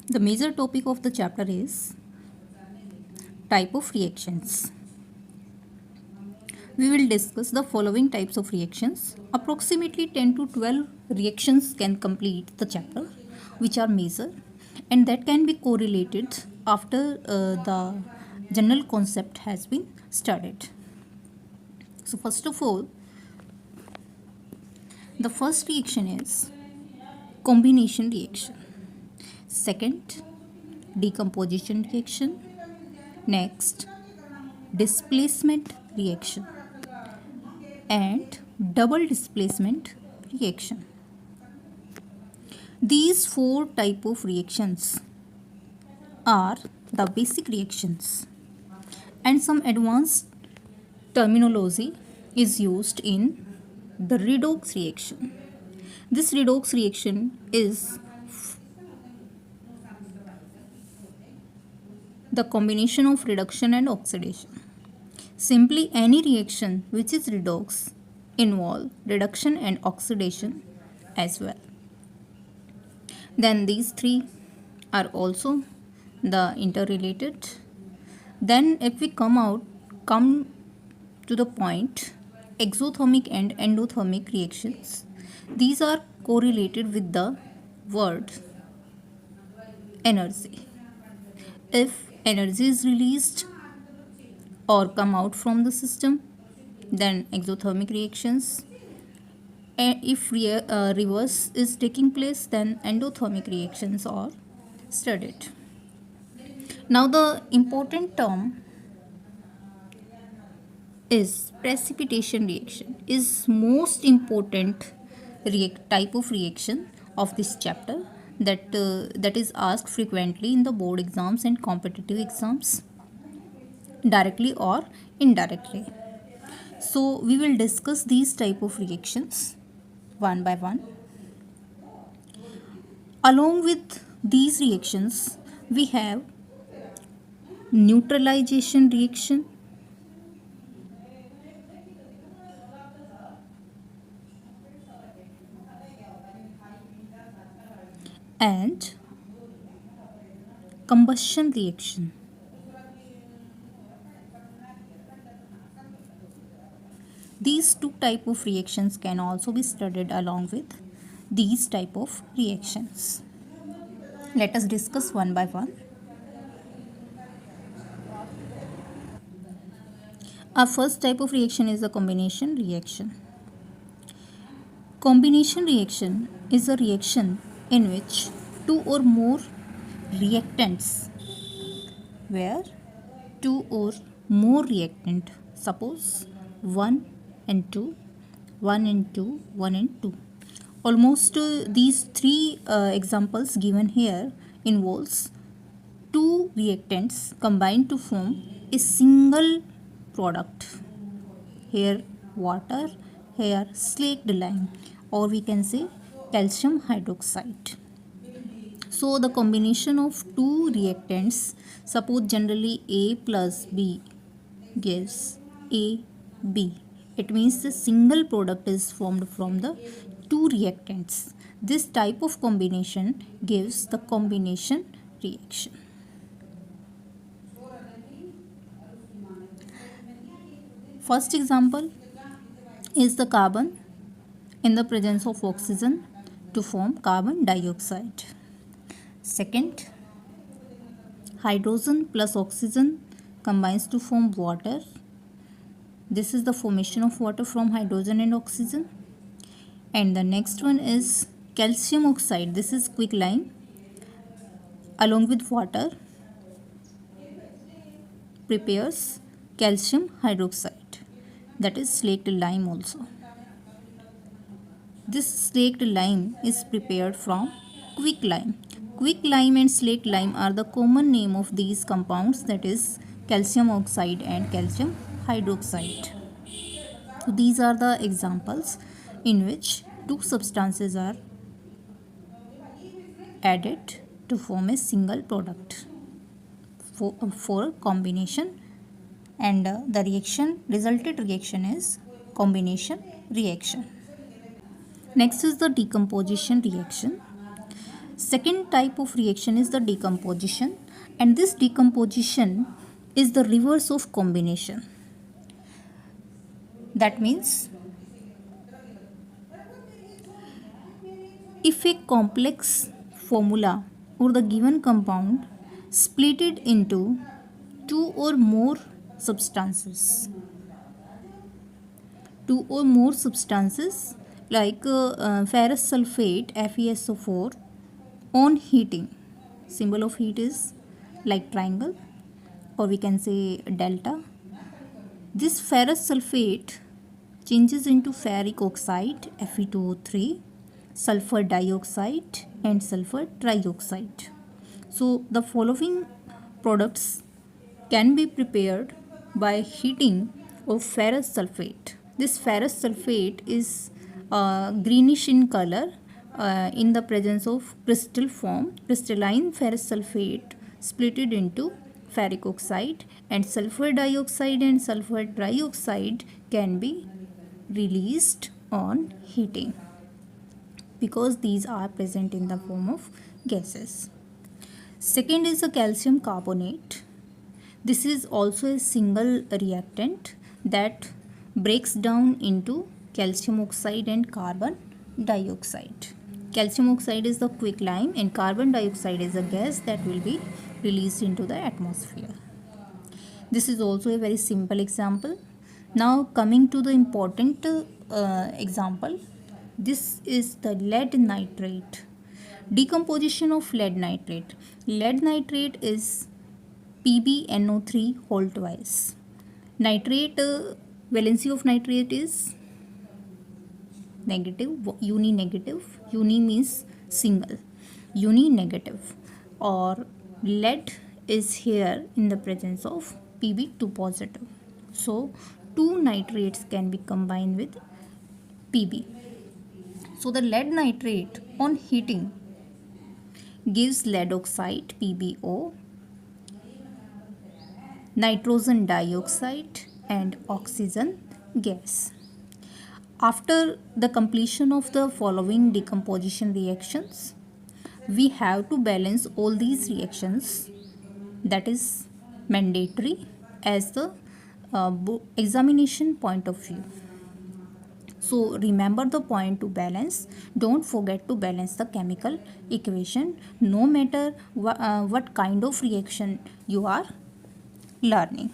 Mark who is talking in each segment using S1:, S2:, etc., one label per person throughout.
S1: The major topic of the chapter is type of reactions. We will discuss the following types of reactions. Approximately 10 to 12 reactions can complete the chapter, which are major and that can be correlated after the general concept has been studied. So first of all, the first reaction is combination reaction. Second, decomposition reaction. Next, displacement reaction and double displacement reaction. These four type of reactions are the basic reactions, and some advanced terminology is used in the redox reaction. This redox reaction is the combination of reduction and oxidation. Simply any reaction which is redox involve reduction and oxidation as well. Then these three are also the interrelated. Then if we come to the point exothermic and endothermic reactions, these are correlated with the word energy. If energy is released or come out from the system, then exothermic reactions. And if reverse is taking place, then endothermic reactions are studied. Now the important term is precipitation reaction, is most important type of reaction of this chapter that is asked frequently in the board exams and competitive exams, directly or indirectly. So we will discuss these type of reactions one by one. Along with these reactions, we have neutralization reaction, and combustion reaction. These two type of reactions can also be studied along with these type of reactions. Let us discuss one by one. Our first type of reaction is the combination reaction. Combination reaction is a reaction in which two or more reactants, where two or more reactant, suppose 1 and 2, 1 and 2, 1 and 2. Almost these three examples given here involves two reactants combined to form a single product. Here water, here slaked lime, or we can say calcium hydroxide. So the combination of two reactants, suppose generally A plus B gives AB. It means the single product is formed from the two reactants. This type of combination gives the combination reaction. First example is the carbon in the presence of oxygen to form carbon dioxide. Second, hydrogen plus oxygen combines to form water. This is the formation of water from hydrogen and oxygen. And the next one is calcium oxide. This is quicklime along with water prepares calcium hydroxide, that is slaked lime also. This slaked lime is prepared from quicklime. Quicklime and slaked lime are the common name of these compounds, that is calcium oxide and calcium hydroxide. So these are the examples in which two substances are added to form a single product for combination, and the resulted reaction is combination reaction. Next is the decomposition reaction. Second type of reaction is the decomposition, and this decomposition is the reverse of combination. That means if a complex formula or the given compound split it into two or more substances, like ferrous sulfate FeSO4 on heating, symbol of heat is like triangle or we can say delta. This ferrous sulfate changes into ferric oxide Fe2O3, sulfur dioxide and sulfur trioxide. So the following products can be prepared by heating of ferrous sulfate. This ferrous sulfate is greenish in color in the presence of crystal form. Crystalline ferrous sulfate split it into ferric oxide, and sulfur dioxide and sulfur trioxide can be released on heating because these are present in the form of gases. Second is the calcium carbonate. This is also a single reactant that breaks down into calcium oxide and carbon dioxide. Calcium oxide is the quicklime and carbon dioxide is a gas that will be released into the atmosphere. This is also a very simple example. Now coming to the important example, this is the lead nitrate. Decomposition of lead nitrate. Lead nitrate is PbNO3 whole twice. Nitrate, valency of nitrate is negative, uni-negative. Uni means single, uni-negative, or lead is here in the presence of Pb2 positive. So two nitrates can be combined with Pb. So the lead nitrate on heating gives lead oxide PbO, nitrogen dioxide and oxygen gas. After the completion of the following decomposition reactions, we have to balance all these reactions. That is mandatory as the examination point of view. So remember the point to balance. Don't forget to balance the chemical equation no matter what kind of reaction you are learning.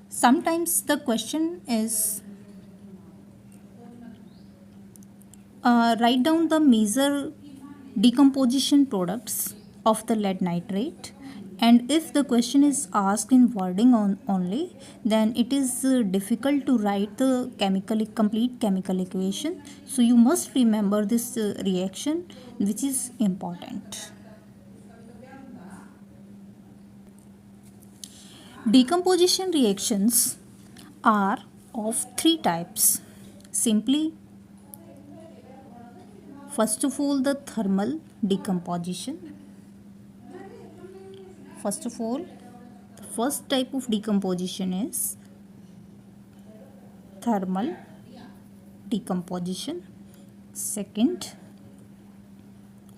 S1: Sometimes the question is write down the major decomposition products of the lead nitrate, and if the question is asked in wording only, then it is difficult to write the complete chemical equation. So you must remember this reaction, which is important. Decomposition reactions are of three types. Simply, first of all, the thermal decomposition. First of all, the first type of decomposition is thermal decomposition. Second,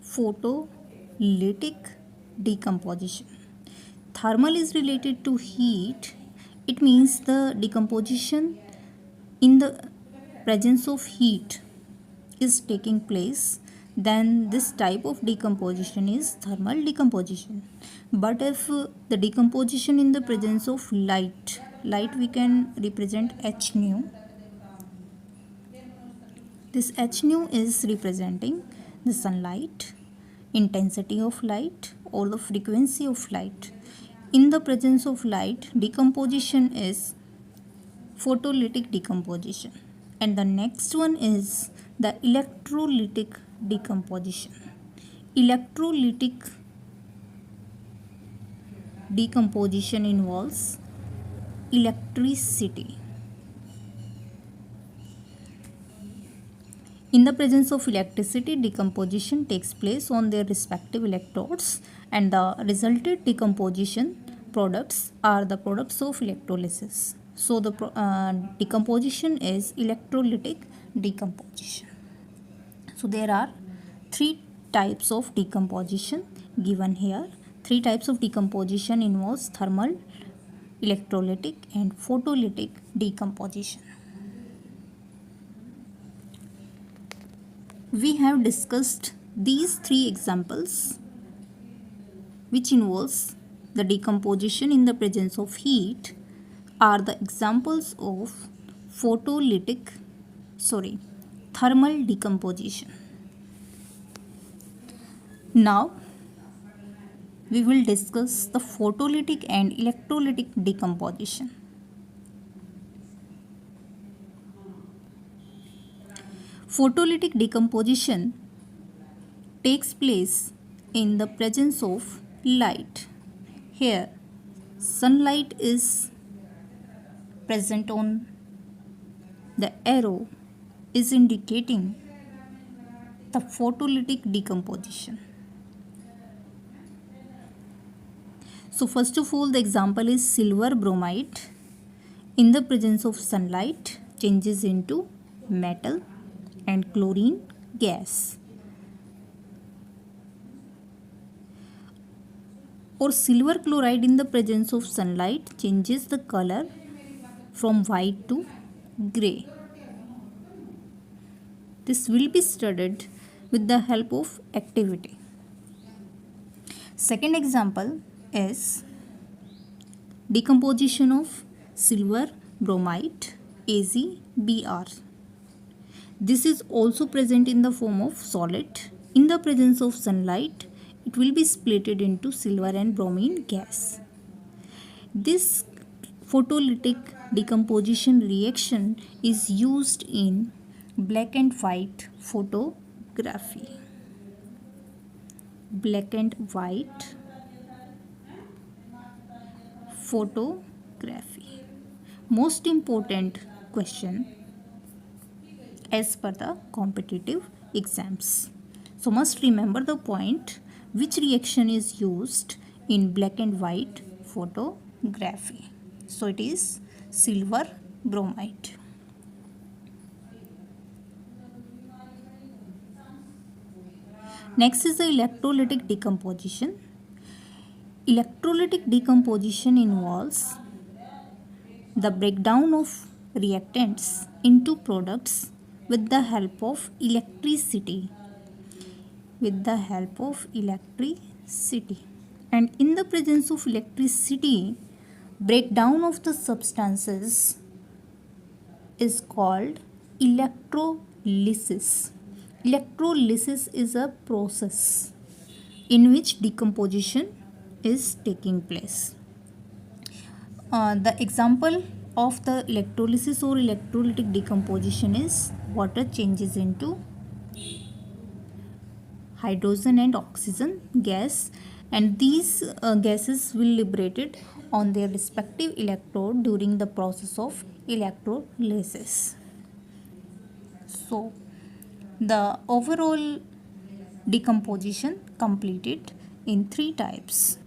S1: photolytic decomposition. Thermal is related to heat. It means the decomposition in the presence of heat is taking place. Then this type of decomposition is thermal decomposition. But if the decomposition in the presence of light we can represent H nu. This H nu is representing the sunlight, intensity of light or the frequency of light. In the presence of light, decomposition is photolytic decomposition. And the next one is the electrolytic decomposition. Electrolytic decomposition involves electricity. In the presence of electricity, decomposition takes place on their respective electrodes, and the resulted decomposition products are the products of electrolysis. So the decomposition is electrolytic decomposition. So there are three types of decomposition given here. Three types of decomposition involves thermal, electrolytic and photolytic decomposition. We have discussed these three examples which involves the decomposition in the presence of heat are the examples of thermal decomposition. Now we will discuss the photolytic and electrolytic decomposition. Photolytic decomposition takes place in the presence of light. Here, sunlight is present on the arrow is indicating the photolytic decomposition. So first of all, the example is silver bromide in the presence of sunlight changes into metal and chlorine gas. Or silver chloride in the presence of sunlight changes the color from white to grey. This will be studied with the help of activity. Second example is decomposition of silver bromide AgBr. This is also present in the form of solid. In the presence of sunlight, it will be splitted into silver and bromine gas. This photolytic decomposition reaction is used in black and white photography. Black and white photography. Most important question as per the competitive exams. So must remember the point which reaction is used in black and white photography. So it is silver bromide. Next is the electrolytic decomposition. Electrolytic decomposition involves the breakdown of reactants into products with the help of electricity. And in the presence of electricity, breakdown of the substances is called electrolysis. Electrolysis is a process in which decomposition is taking place. The example of the electrolysis or electrolytic decomposition is water changes into hydrogen and oxygen gas, and these gases will liberated on their respective electrode during the process of electrolysis. So the overall decomposition completed in three types.